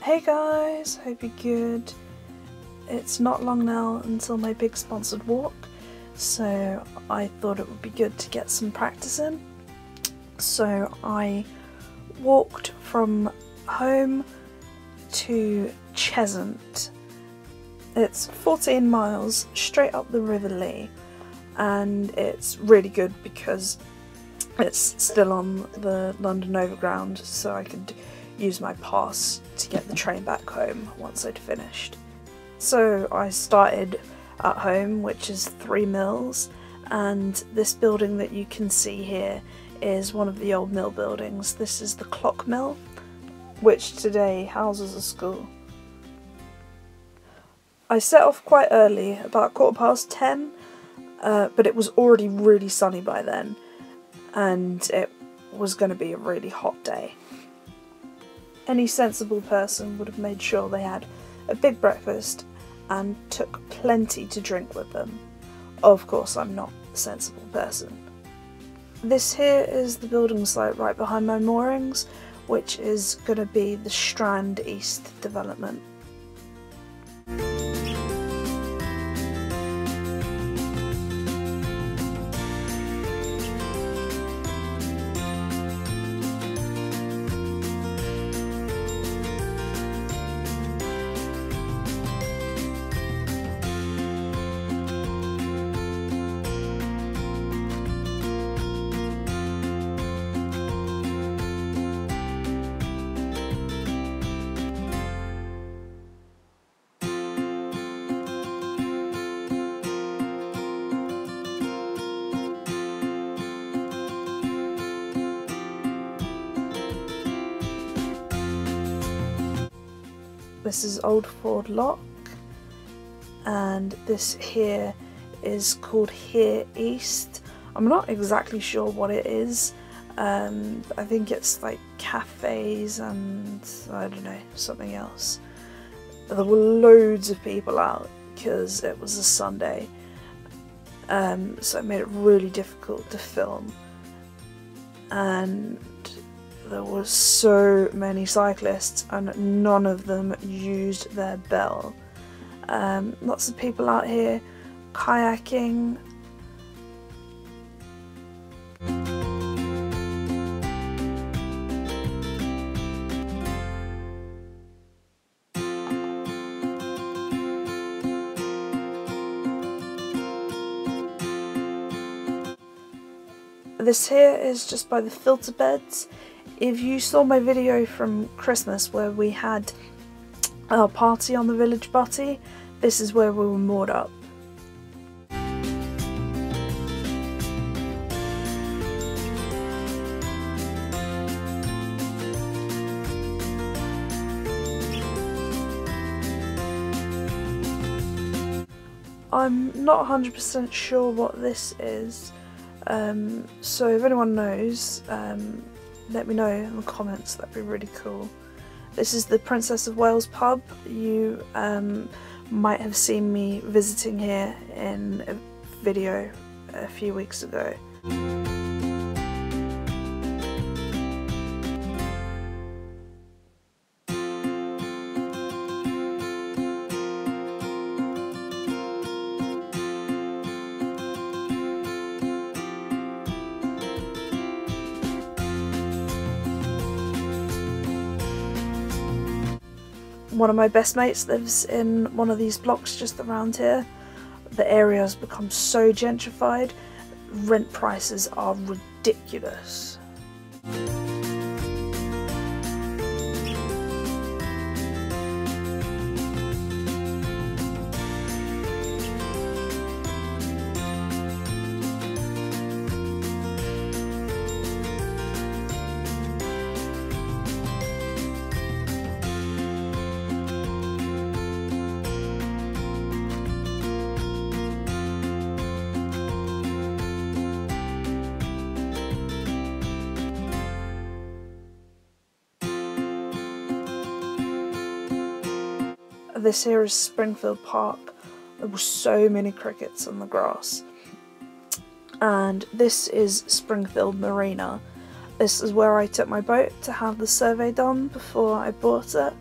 Hey guys, hope you're good. It's not long now until my big sponsored walk, so I thought it would be good to get some practice in. So I walked from home to Cheshunt. It's 14 miles straight up the River Lea, and it's really good because it's still on the London Overground, so I could use my pass to get the train back home once I'd finished. So I started at home, which is 3 mills, and this building that you can see here is one of the old mill buildings. This is the clock mill, which today houses a school. I set off quite early, about 10:15, but it was already really sunny by then, and it was going to be a really hot day. Any sensible person would have made sure they had a big breakfast and took plenty to drink with them. Of course, I'm not a sensible person. This here is the building site right behind my moorings, which is going to be the Strand East development. This is Old Ford Lock, and this here is called Here East. I'm not exactly sure what it is. I think it's like cafes and I don't know, something else. There were loads of people out because it was a Sunday, so it made it really difficult to film, and there were so many cyclists and none of them used their bell. Lots of people out here kayaking. This here is just by the filter beds. If you saw my video from Christmas where we had our party on the village butty, this is where we were moored up. I'm not 100% sure what this is, so if anyone knows, let me know in the comments, that'd be really cool. This is the Princess of Wales pub. You might have seen me visiting here in a video a few weeks ago. One of my best mates lives in one of these blocks just around here. The area has become so gentrified, rent prices are ridiculous. This here is Springfield Park. There were so many crickets on the grass. And this is Springfield Marina. This is where I took my boat to have the survey done before I bought it.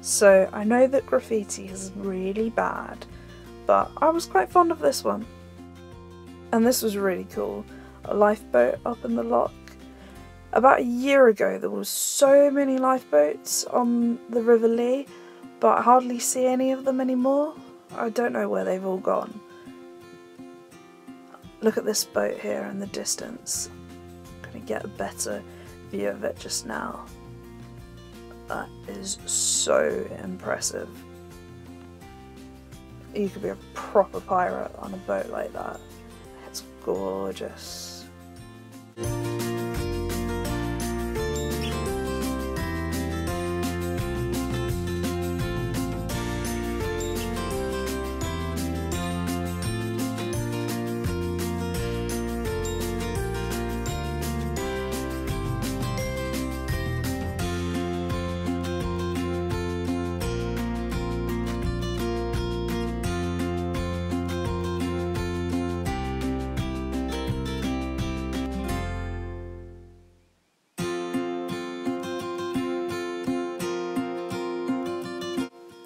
So I know that graffiti is really bad, but I was quite fond of this one. And this was really cool. A lifeboat up in the lock. About a year ago there was so many lifeboats on the River Lea, but I hardly see any of them anymore. I don't know where they've all gone. Look at this boat here in the distance. I'm gonna get a better view of it just now. That is so impressive. You could be a proper pirate on a boat like that. It's gorgeous.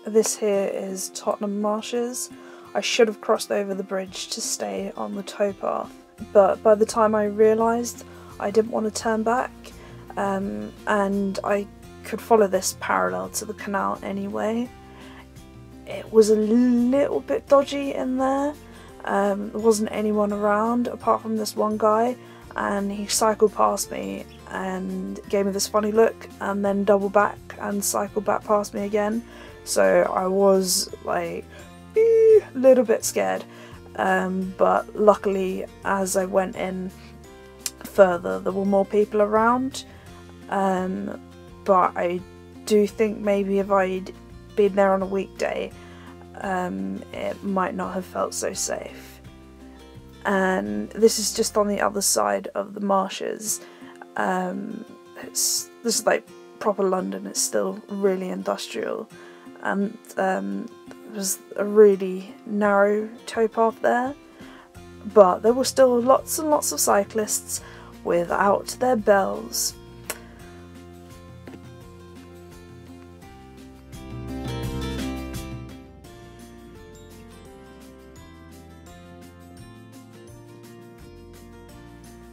This here is Tottenham Marshes. I should have crossed over the bridge to stay on the towpath, but by the time I realised I didn't want to turn back, and I could follow this parallel to the canal anyway. It was a little bit dodgy in there. There wasn't anyone around apart from this one guy, and he cycled past me and gave me this funny look and then doubled back and cycled back past me again. So I was like a little bit scared, but luckily as I went in further there were more people around, but I do think maybe if I'd been there on a weekday it might not have felt so safe. And this is just on the other side of the marshes. This is like proper London. It's still really industrial, and there was a really narrow towpath there, but there were still lots and lots of cyclists without their bells.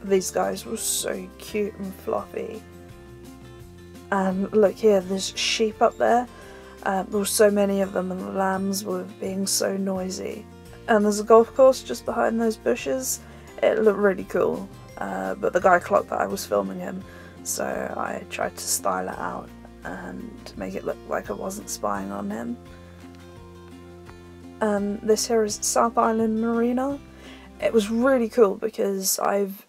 These guys were so cute and fluffy. And look here, there's sheep up there. There were so many of them and the lambs were being so noisy. And there's a golf course just behind those bushes. It looked really cool, but the guy clocked that I was filming him, so I tried to style it out and make it look like I wasn't spying on him. This here is South Island Marina. It was really cool because I've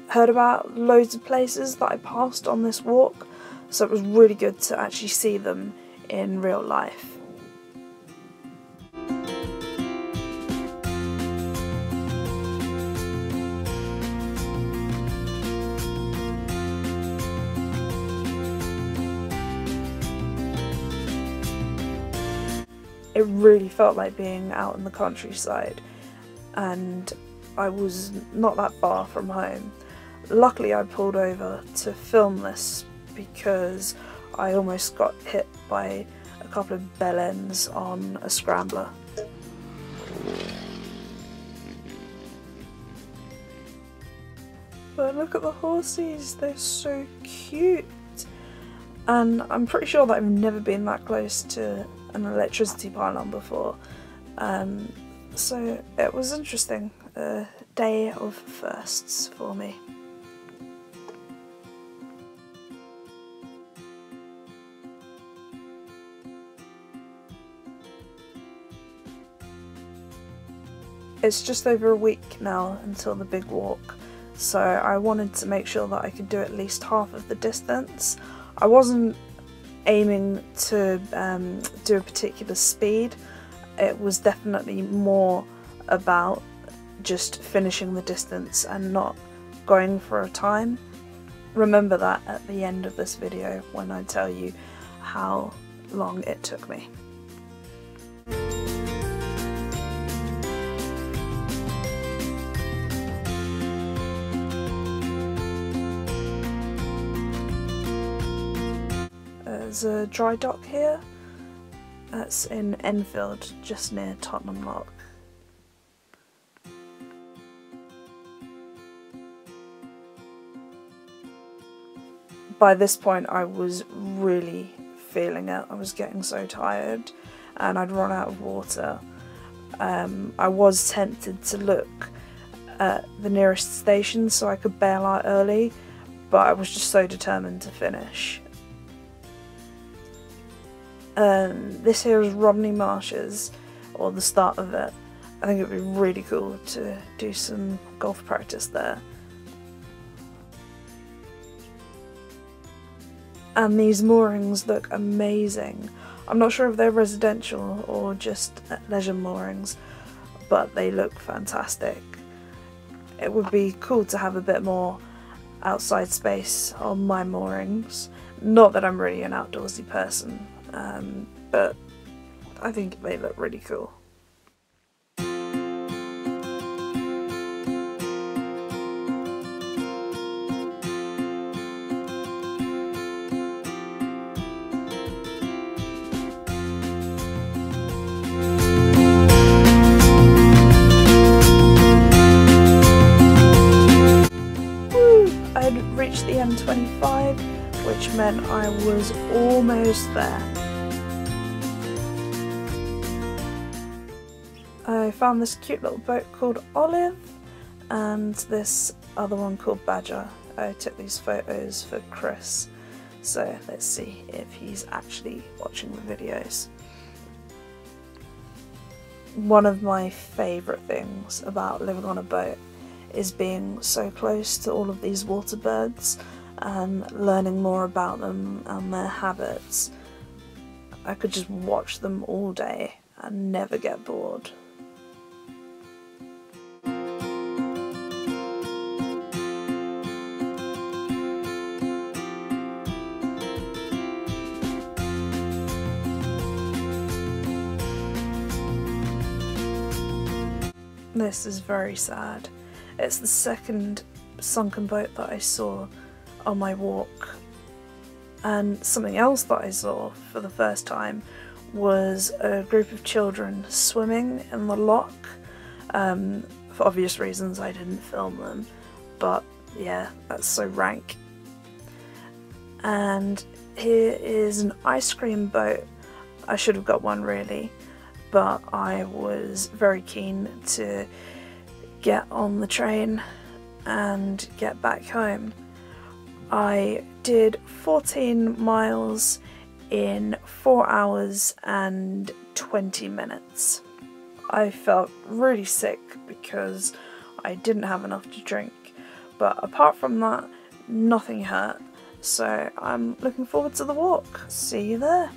heard about loads of places that I passed on this walk, so it was really good to actually see them in real life. It really felt like being out in the countryside, and I was not that far from home. Luckily I pulled over to film this because I almost got hit by a couple of bell ends on a scrambler. But look at the horses, they're so cute. And I'm pretty sure that I've never been that close to an electricity pylon before. So it was interesting, a day of firsts for me. It's just over a week now until the big walk, so I wanted to make sure that I could do at least half of the distance. I wasn't aiming to do a particular speed, it was definitely more about just finishing the distance and not going for a time. Remember that at the end of this video when I tell you how long it took me. There's a dry dock here. That's in Enfield, just near Tottenham Lock. By this point I was really feeling it. I was getting so tired and I'd run out of water. I was tempted to look at the nearest station so I could bail out early, but I was just so determined to finish. This here is Tottenham Marshes, or the start of it. I think it would be really cool to do some golf practice there. And these moorings look amazing. I'm not sure if they're residential or just leisure moorings, but they look fantastic. It would be cool to have a bit more outside space on my moorings. Not that I'm really an outdoorsy person, but I think they look really cool. I'd reached the M25, which meant I was almost there. I found this cute little boat called Olive and this other one called Badger. I took these photos for Chris, so let's see if he's actually watching the videos. One of my favourite things about living on a boat is being so close to all of these water birds and learning more about them and their habits. I could just watch them all day and never get bored. This is very sad. It's the second sunken boat that I saw on my walk, and something else that I saw for the first time was a group of children swimming in the lock. For obvious reasons I didn't film them, but yeah, that's so rank. And here is an ice cream boat. I should have got one really, but I was very keen to get on the train and get back home. I did 14 miles in 4 hours and 20 minutes. I felt really sick because I didn't have enough to drink, but apart from that, nothing hurt, so I'm looking forward to the walk. See you there.